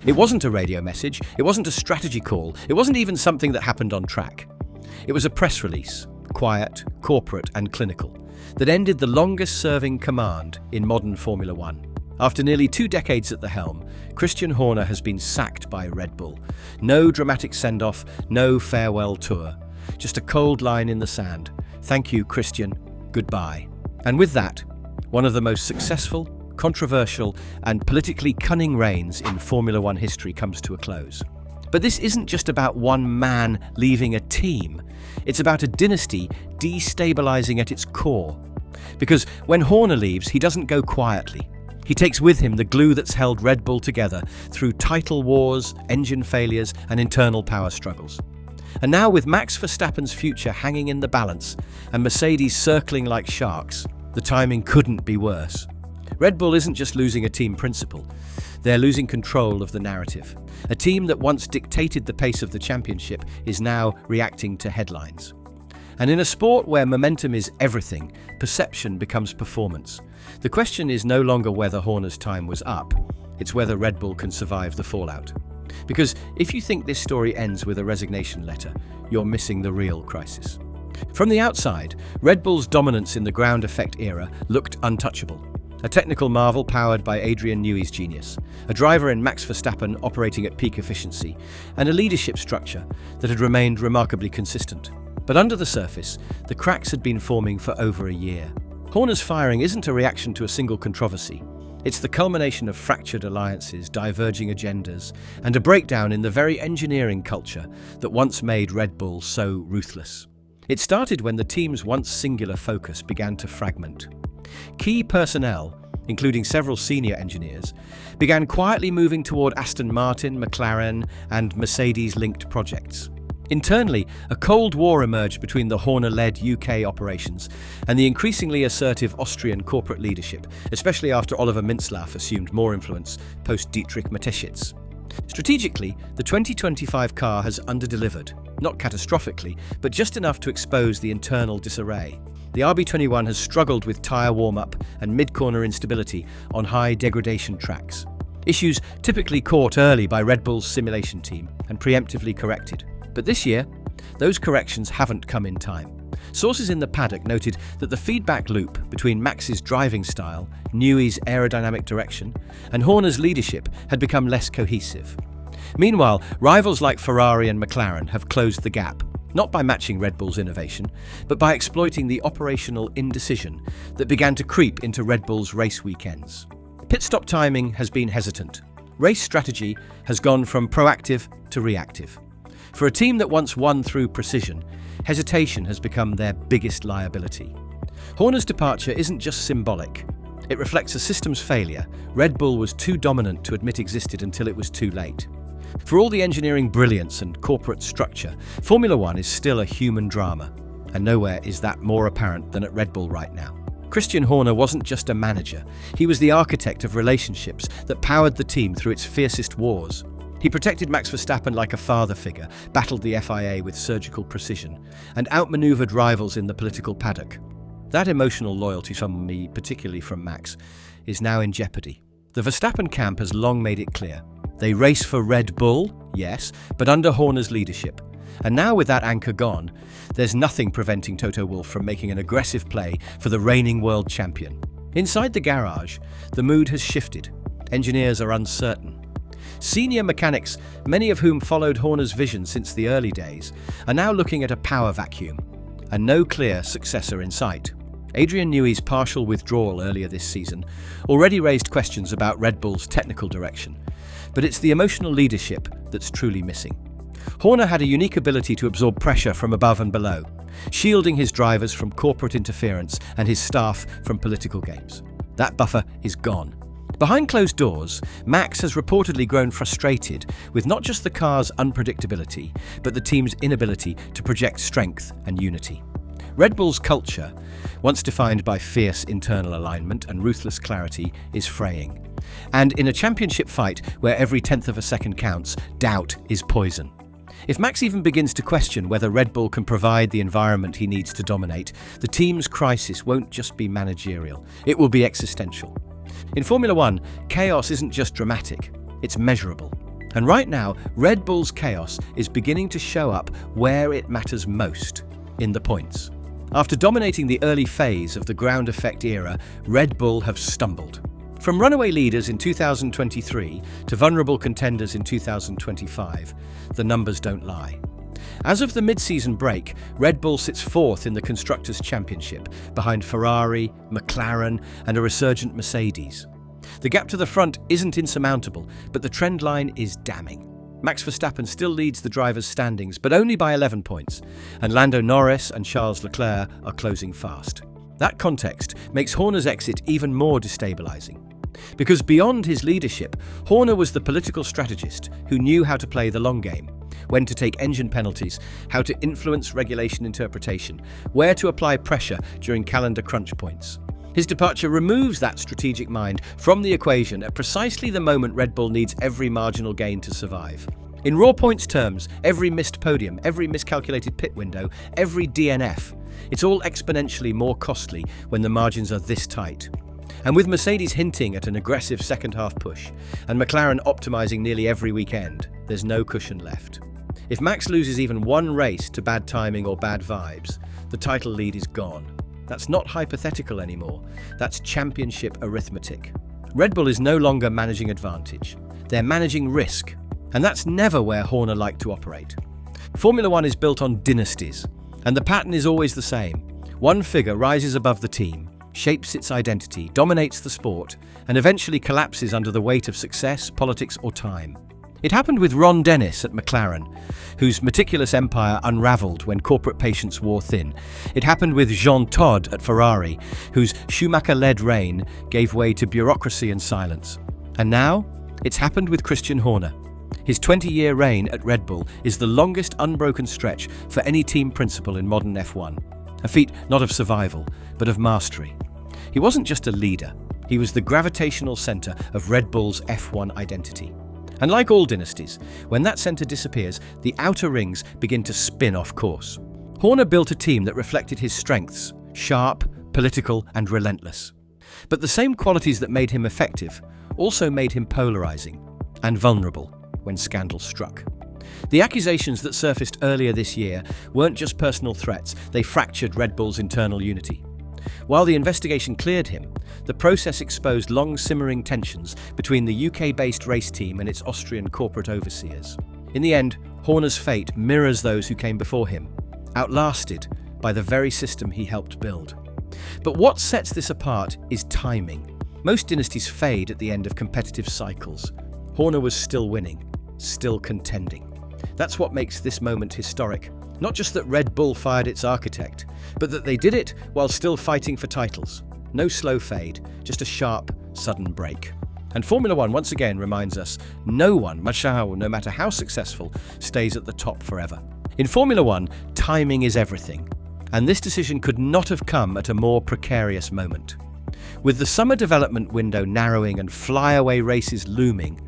It wasn't a radio message, it wasn't a strategy call, it wasn't even something that happened on track. It was a press release, quiet, corporate and clinical, that ended the longest-serving command in modern Formula One. After nearly 2 decades at the helm, Christian Horner has been sacked by Red Bull. No dramatic send-off, no farewell tour. Just a cold line in the sand. Thank you, Christian. Goodbye. And with that, one of the most successful, controversial, and politically cunning reigns in Formula One history comes to a close. But this isn't just about one man leaving a team. It's about a dynasty destabilizing at its core. Because when Horner leaves, he doesn't go quietly. He takes with him the glue that's held Red Bull together through title wars, engine failures, and internal power struggles. And now with Max Verstappen's future hanging in the balance and Mercedes circling like sharks, the timing couldn't be worse. Red Bull isn't just losing a team principal, they're losing control of the narrative. A team that once dictated the pace of the championship is now reacting to headlines. And in a sport where momentum is everything, perception becomes performance. The question is no longer whether Horner's time was up, it's whether Red Bull can survive the fallout. Because if you think this story ends with a resignation letter, you're missing the real crisis. From the outside, Red Bull's dominance in the ground effect era looked untouchable. A technical marvel powered by Adrian Newey's genius, a driver in Max Verstappen operating at peak efficiency, and a leadership structure that had remained remarkably consistent. But under the surface, the cracks had been forming for over a year. Horner's firing isn't a reaction to a single controversy. It's the culmination of fractured alliances, diverging agendas, and a breakdown in the very engineering culture that once made Red Bull so ruthless. It started when the team's once singular focus began to fragment. Key personnel, including several senior engineers, began quietly moving toward Aston Martin, McLaren, and Mercedes-linked projects. Internally, a Cold War emerged between the Horner-led UK operations and the increasingly assertive Austrian corporate leadership, especially after Oliver Mintzlaff assumed more influence post-Dietrich Mateschitz. Strategically, the 2025 car has underdelivered, not catastrophically, but just enough to expose the internal disarray. The RB21 has struggled with tyre warm-up and mid-corner instability on high degradation tracks. Issues typically caught early by Red Bull's simulation team and preemptively corrected. But this year, those corrections haven't come in time. Sources in the paddock noted that the feedback loop between Max's driving style, Newey's aerodynamic direction, and Horner's leadership had become less cohesive. Meanwhile, rivals like Ferrari and McLaren have closed the gap, not by matching Red Bull's innovation, but by exploiting the operational indecision that began to creep into Red Bull's race weekends. Pit stop timing has been hesitant. Race strategy has gone from proactive to reactive. For a team that once won through precision, hesitation has become their biggest liability. Horner's departure isn't just symbolic. It reflects a systems failure Red Bull was too dominant to admit existed until it was too late. For all the engineering brilliance and corporate structure, Formula One is still a human drama, and nowhere is that more apparent than at Red Bull right now. Christian Horner wasn't just a manager, he was the architect of relationships that powered the team through its fiercest wars. He protected Max Verstappen like a father figure, battled the FIA with surgical precision, and outmaneuvered rivals in the political paddock. That emotional loyalty from me, particularly from Max, is now in jeopardy. The Verstappen camp has long made it clear. They race for Red Bull, yes, but under Horner's leadership. And now with that anchor gone, there's nothing preventing Toto Wolff from making an aggressive play for the reigning world champion. Inside the garage, the mood has shifted. Engineers are uncertain. Senior mechanics, many of whom followed Horner's vision since the early days, are now looking at a power vacuum, and no clear successor in sight. Adrian Newey's partial withdrawal earlier this season already raised questions about Red Bull's technical direction, but it's the emotional leadership that's truly missing. Horner had a unique ability to absorb pressure from above and below, shielding his drivers from corporate interference and his staff from political games. That buffer is gone. Behind closed doors, Max has reportedly grown frustrated with not just the car's unpredictability, but the team's inability to project strength and unity. Red Bull's culture, once defined by fierce internal alignment and ruthless clarity, is fraying. And in a championship fight where every tenth of a second counts, doubt is poison. If Max even begins to question whether Red Bull can provide the environment he needs to dominate, the team's crisis won't just be managerial, it will be existential. In Formula One, chaos isn't just dramatic, it's measurable. And right now, Red Bull's chaos is beginning to show up where it matters most, in the points. After dominating the early phase of the ground effect era, Red Bull have stumbled. From runaway leaders in 2023 to vulnerable contenders in 2025, the numbers don't lie. As of the mid-season break, Red Bull sits fourth in the Constructors' Championship, behind Ferrari, McLaren, and a resurgent Mercedes. The gap to the front isn't insurmountable, but the trend line is damning. Max Verstappen still leads the drivers' standings, but only by 11 points, and Lando Norris and Charles Leclerc are closing fast. That context makes Horner's exit even more destabilising. Because beyond his leadership, Horner was the political strategist who knew how to play the long game, when to take engine penalties, how to influence regulation interpretation, where to apply pressure during calendar crunch points. His departure removes that strategic mind from the equation at precisely the moment Red Bull needs every marginal gain to survive. In raw points terms, every missed podium, every miscalculated pit window, every DNF, it's all exponentially more costly when the margins are this tight. And with Mercedes hinting at an aggressive second-half push, and McLaren optimising nearly every weekend, there's no cushion left. If Max loses even one race to bad timing or bad vibes, the title lead is gone. That's not hypothetical anymore, that's championship arithmetic. Red Bull is no longer managing advantage, they're managing risk, and that's never where Horner liked to operate. Formula One is built on dynasties, and the pattern is always the same. One figure rises above the team, shapes its identity, dominates the sport, and eventually collapses under the weight of success, politics, or time. It happened with Ron Dennis at McLaren, whose meticulous empire unraveled when corporate patience wore thin. It happened with Jean Todt at Ferrari, whose Schumacher-led reign gave way to bureaucracy and silence. And now, it's happened with Christian Horner. His 20-year reign at Red Bull is the longest unbroken stretch for any team principal in modern F1. A feat not of survival, but of mastery. He wasn't just a leader, he was the gravitational centre of Red Bull's F1 identity. And like all dynasties, when that centre disappears, the outer rings begin to spin off course. Horner built a team that reflected his strengths, sharp, political, and relentless. But the same qualities that made him effective also made him polarising and vulnerable when scandal struck. The accusations that surfaced earlier this year weren't just personal threats, they fractured Red Bull's internal unity. While the investigation cleared him, the process exposed long-simmering tensions between the UK-based race team and its Austrian corporate overseers. In the end, Horner's fate mirrors those who came before him, outlasted by the very system he helped build. But what sets this apart is timing. Most dynasties fade at the end of competitive cycles. Horner was still winning, still contending. That's what makes this moment historic. Not just that Red Bull fired its architect, but that they did it while still fighting for titles. No slow fade, just a sharp, sudden break. And Formula One once again reminds us, no one, no matter how successful, stays at the top forever. In Formula One, timing is everything. And this decision could not have come at a more precarious moment. With the summer development window narrowing and flyaway races looming,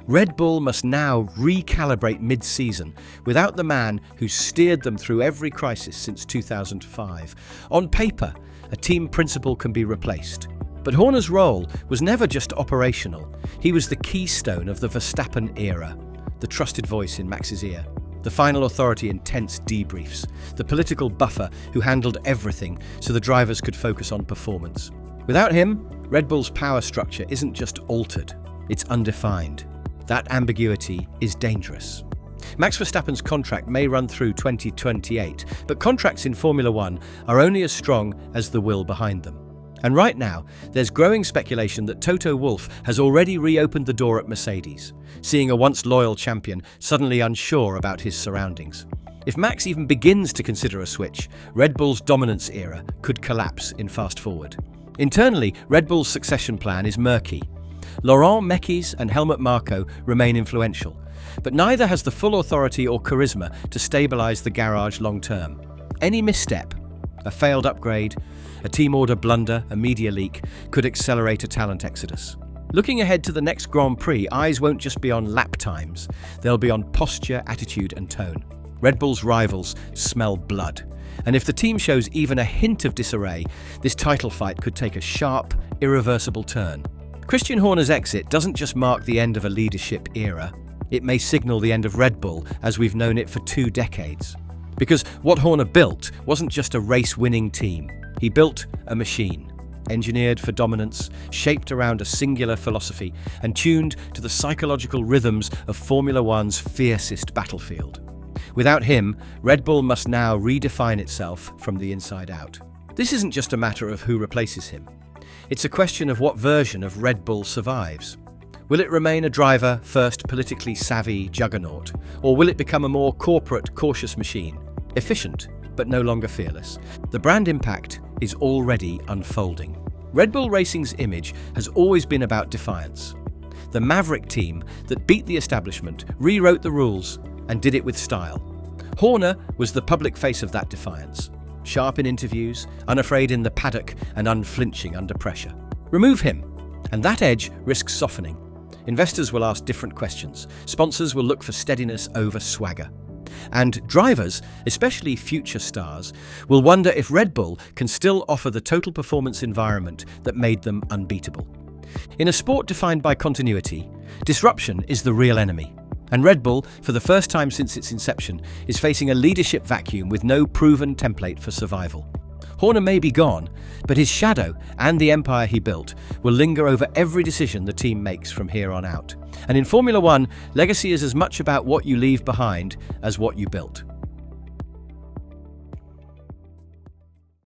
Red Bull must now recalibrate mid-season without the man who steered them through every crisis since 2005. On paper, a team principal can be replaced. But Horner's role was never just operational. He was the keystone of the Verstappen era, the trusted voice in Max's ear, the final authority in tense debriefs, the political buffer who handled everything so the drivers could focus on performance. Without him, Red Bull's power structure isn't just altered, it's undefined. That ambiguity is dangerous. Max Verstappen's contract may run through 2028, but contracts in Formula One are only as strong as the will behind them. And right now, there's growing speculation that Toto Wolff has already reopened the door at Mercedes, seeing a once loyal champion suddenly unsure about his surroundings. If Max even begins to consider a switch, Red Bull's dominance era could collapse in fast forward. Internally, Red Bull's succession plan is murky. Laurent Mekies and Helmut Marko remain influential, but neither has the full authority or charisma to stabilise the garage long-term. Any misstep, a failed upgrade, a team order blunder, a media leak, could accelerate a talent exodus. Looking ahead to the next Grand Prix, eyes won't just be on lap times, they'll be on posture, attitude and tone. Red Bull's rivals smell blood, and if the team shows even a hint of disarray, this title fight could take a sharp, irreversible turn. Christian Horner's exit doesn't just mark the end of a leadership era, It may signal the end of Red Bull as we've known it for 2 decades. Because what Horner built wasn't just a race-winning team. He built a machine, engineered for dominance, shaped around a singular philosophy, and tuned to the psychological rhythms of Formula One's fiercest battlefield. Without him, Red Bull must now redefine itself from the inside out. This isn't just a matter of who replaces him. It's a question of what version of Red Bull survives. Will it remain a driver-first, politically savvy juggernaut, or will it become a more corporate, cautious machine, efficient but no longer fearless? The brand impact is already unfolding. Red Bull Racing's image has always been about defiance. The maverick team that beat the establishment, rewrote the rules, and did it with style. Horner was the public face of that defiance. Sharp in interviews, unafraid in the paddock, and unflinching under pressure. Remove him, and that edge risks softening. Investors will ask different questions. Sponsors will look for steadiness over swagger. And drivers, especially future stars, will wonder if Red Bull can still offer the total performance environment that made them unbeatable. In a sport defined by continuity, disruption is the real enemy. And Red Bull, for the first time since its inception, is facing a leadership vacuum with no proven template for survival. Horner may be gone, but his shadow and the empire he built will linger over every decision the team makes from here on out. And in Formula One, legacy is as much about what you leave behind as what you built.